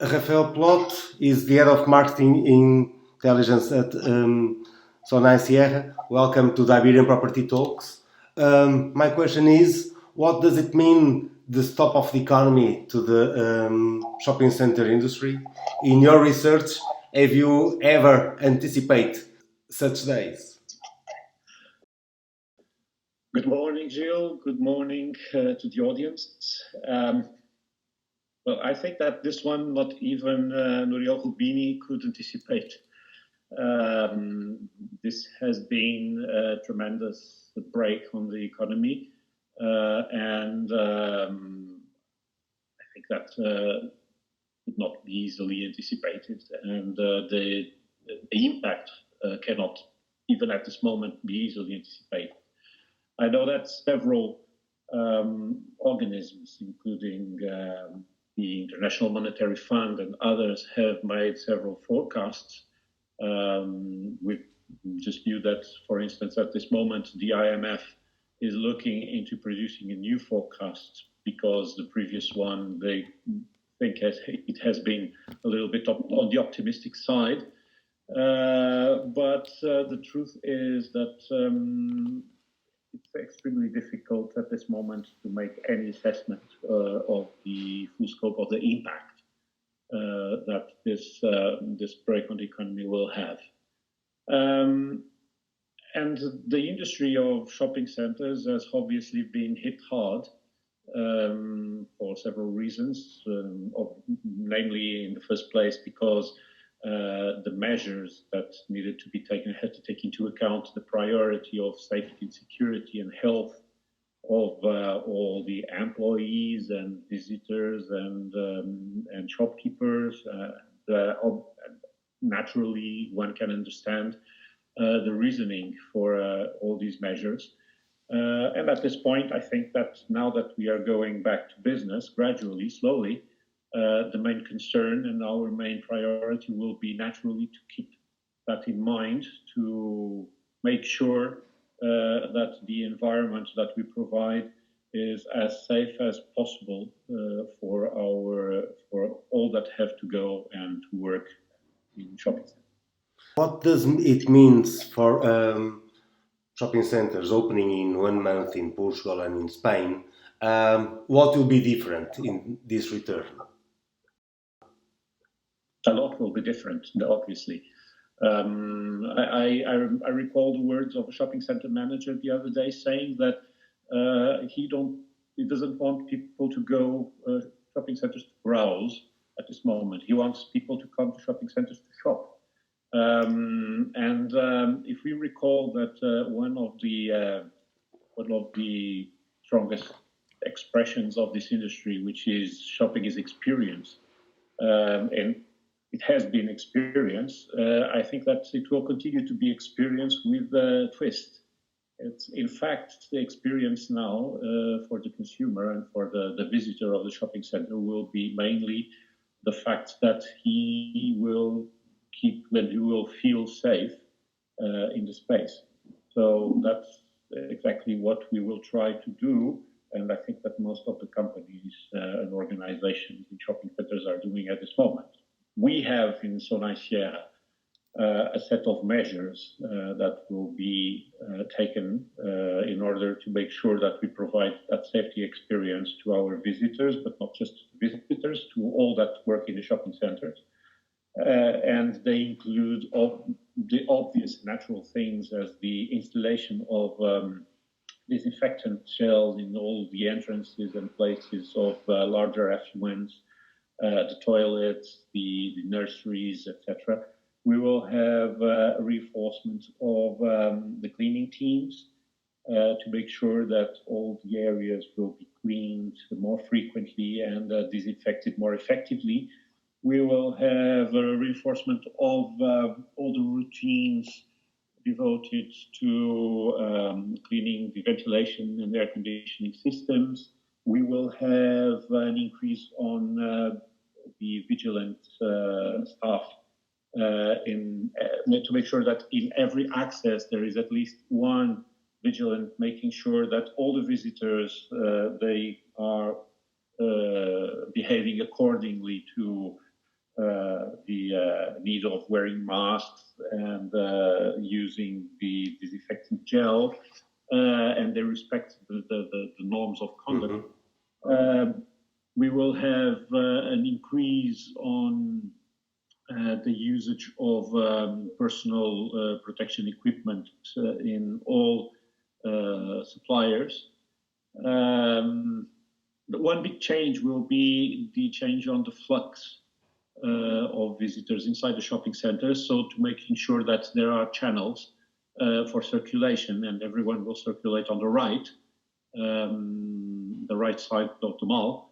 Rafael Pelote is the head of marketing intelligence at Sonae Sierra. Welcome to the Iberian Property Talks. My question is, what does it mean, the stop of the economy to the shopping center industry? In your research, have you ever anticipate such days? Good morning, Gilles. Good morning to the audience. Well, I think that this one, not even Nouriel Roubini could anticipate. This has been a tremendous break on the economy, and I think that could not be easily anticipated, and the impact cannot, even at this moment, be easily anticipated. I know that several organisms, including the International Monetary Fund and others, have made several forecasts. We just knew that, for instance, at this moment, the IMF is looking into producing a new forecast because the previous one, they think it has been a little bit on the optimistic side. But the truth is that it's extremely difficult at this moment to make any assessment of the full scope of the impact that this break on the economy will have. And the industry of shopping centers has obviously been hit hard for several reasons, namely in the first place because the measures that needed to be taken had to take into account the priority of safety and security and health of all the employees and visitors and shopkeepers. Naturally, one can understand the reasoning for all these measures. And at this point, I think that now that we are going back to business gradually, slowly, the main concern and our main priority will be naturally to keep that in mind, to make sure that the environment that we provide is as safe as possible for all that have to go and to work in shopping centers. What does it mean for shopping centers opening in 1 month in Portugal and in Spain? What will be different in this return? A lot will be different, obviously. I recall the words of a shopping center manager the other day saying that he doesn't want people to go shopping centers to browse at this moment. He wants people to come to shopping centers to shop. If we recall that one of the strongest expressions of this industry, which is shopping is experience, and it has been experience. I think that it will continue to be experience with a twist. It's in fact the experience now for the consumer and for the visitor of the shopping center will be mainly the fact that he will feel safe in the space. So that's exactly what we will try to do. And I think that most of the companies and organizations in shopping centers are doing at this moment. We have in Sonae Sierra a set of measures that will be taken in order to make sure that we provide that safety experience to our visitors, but not just visitors, to all that work in the shopping centers. And they include the obvious natural things as the installation of disinfectant shells in all the entrances and places of larger effluents, the toilets, the nurseries, etc. We will have a reinforcement of the cleaning teams to make sure that all the areas will be cleaned more frequently and disinfected more effectively. We will have a reinforcement of all the routines devoted to cleaning the ventilation and air conditioning systems. We will have an increase on the vigilant staff to make sure that in every access there is at least one vigilant, making sure that all the visitors they are behaving accordingly to the need of wearing masks and using the disinfectant gel, and they respect the norms of conduct. We will have an increase on the usage of personal protection equipment in all suppliers. One big change will be the change on the flux of visitors inside the shopping centers, so to making sure that there are channels for circulation and everyone will circulate on the right side of the mall.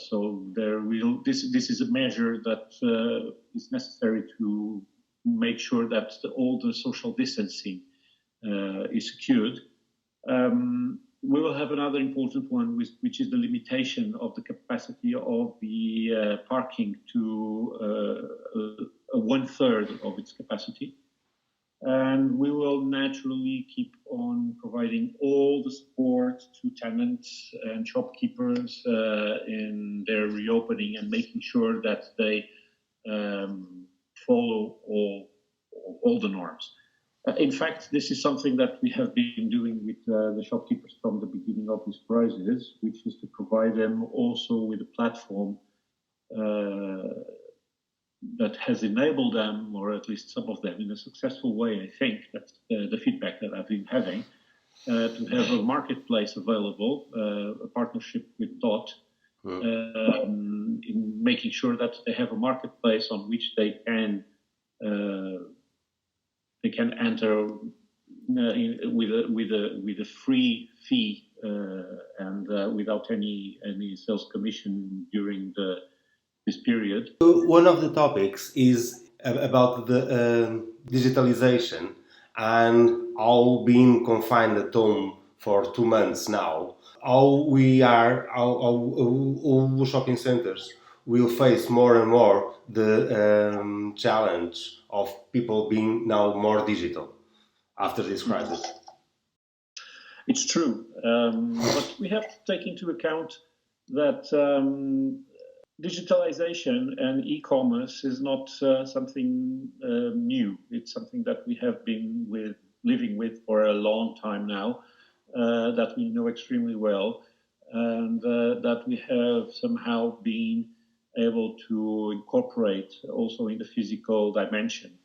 So there will this is a measure that is necessary to make sure that all the social distancing is secured. We will have another important one, which is the limitation of the capacity of the parking to 1/3 of its capacity. And we will naturally keep on providing all the support to tenants and shopkeepers in their reopening and making sure that they follow all the norms. In fact, this is something that we have been doing with the shopkeepers from the beginning of this crisis, which is to provide them also with a platform that has enabled them, or at least some of them, in a successful way. I think that's the feedback that I've been having, to have a marketplace available, a partnership with DOT, in making sure that they have a marketplace on which they can enter with a free fee and without any sales commission during this period. One of the topics is about the digitalization and how being confined at home for 2 months now, how shopping centers will face more and more the challenge of people being now more digital after this crisis. It's true, but we have to take into account that digitalization and e-commerce is not something new. It's something that we have been living with for a long time now, that we know extremely well, and that we have somehow been able to incorporate also in the physical dimension.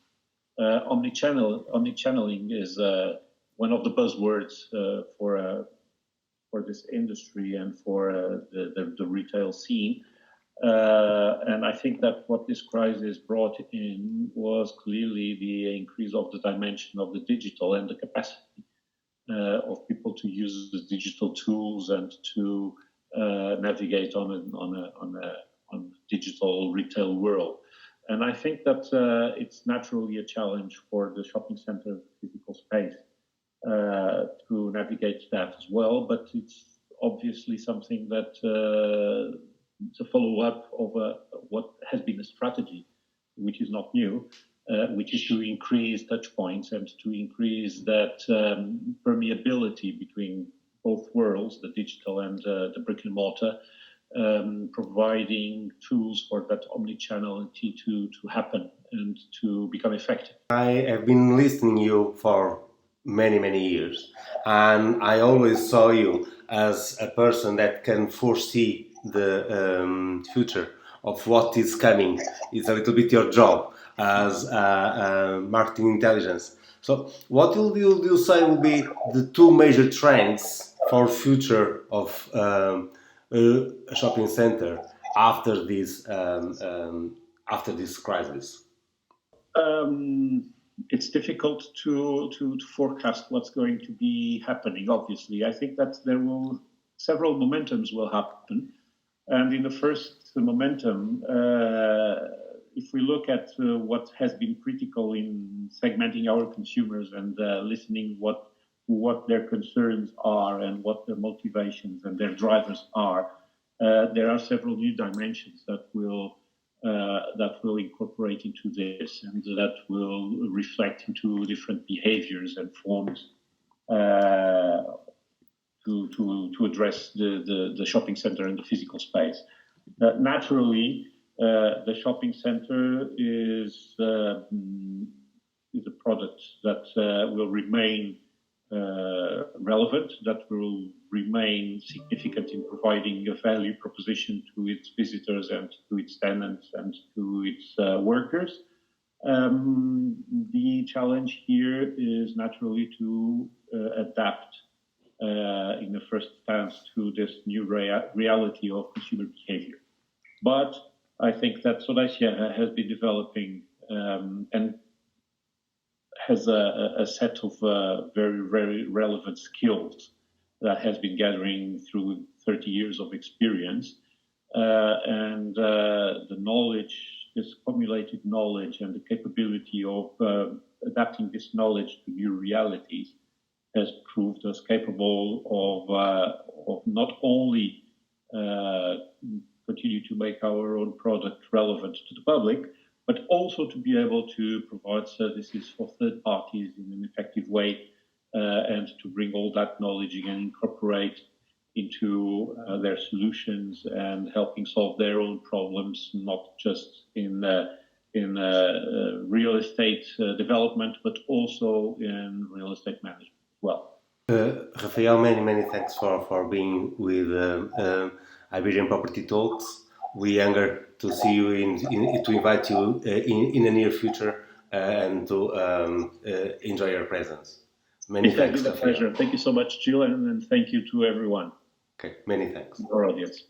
Omnichanneling is one of the buzzwords for this industry and for the retail scene. And I think that what this crisis brought in was clearly the increase of the dimension of the digital and the capacity of people to use the digital tools and to navigate on a digital retail world. And I think that it's naturally a challenge for the shopping center physical space to navigate that as well. But it's obviously something that it's a follow-up of what has been a strategy, which is not new, which is to increase touch points and to increase that permeability between both worlds, the digital and the brick and mortar, providing tools for that omnichannelity to happen and to become effective. I have been listening to you for many years, and I always saw you as a person that can foresee the future of what is coming. It's a little bit your job as marketing intelligence. So what will you say will be the two major trends for future of a shopping center after this crisis? It's difficult to forecast what's going to be happening. Obviously, I think that several momentums will happen, and in the first momentum, if we look at what has been critical in segmenting our consumers and listening what their concerns are and what their motivations and their drivers are, there are several new dimensions that will incorporate into this and that will reflect into different behaviors and forms to address the shopping center and the physical space. Naturally, The shopping center is a product that will remain relevant, that will remain significant in providing a value proposition to its visitors and to its tenants and to its workers. The challenge here is naturally to adapt in the first stance to this new reality of consumer behavior. But I think that Sonae has been developing and has a set of very, very relevant skills that has been gathering through 30 years of experience. And the knowledge, this accumulated knowledge and the capability of adapting this knowledge to new realities has proved us capable of not only continue to make our own product relevant to the public, but also to be able to provide services for third parties in an effective way and to bring all that knowledge and incorporate into their solutions and helping solve their own problems, not just in real estate development, but also in real estate management as well. Rafael, many thanks for being with Iberian Property Talks. We hunger to see you to invite you in the near future and to enjoy your presence. Many thanks. It's been a pleasure. Thank you so much, Jill, and thank you to everyone. Okay, many thanks. Our audience.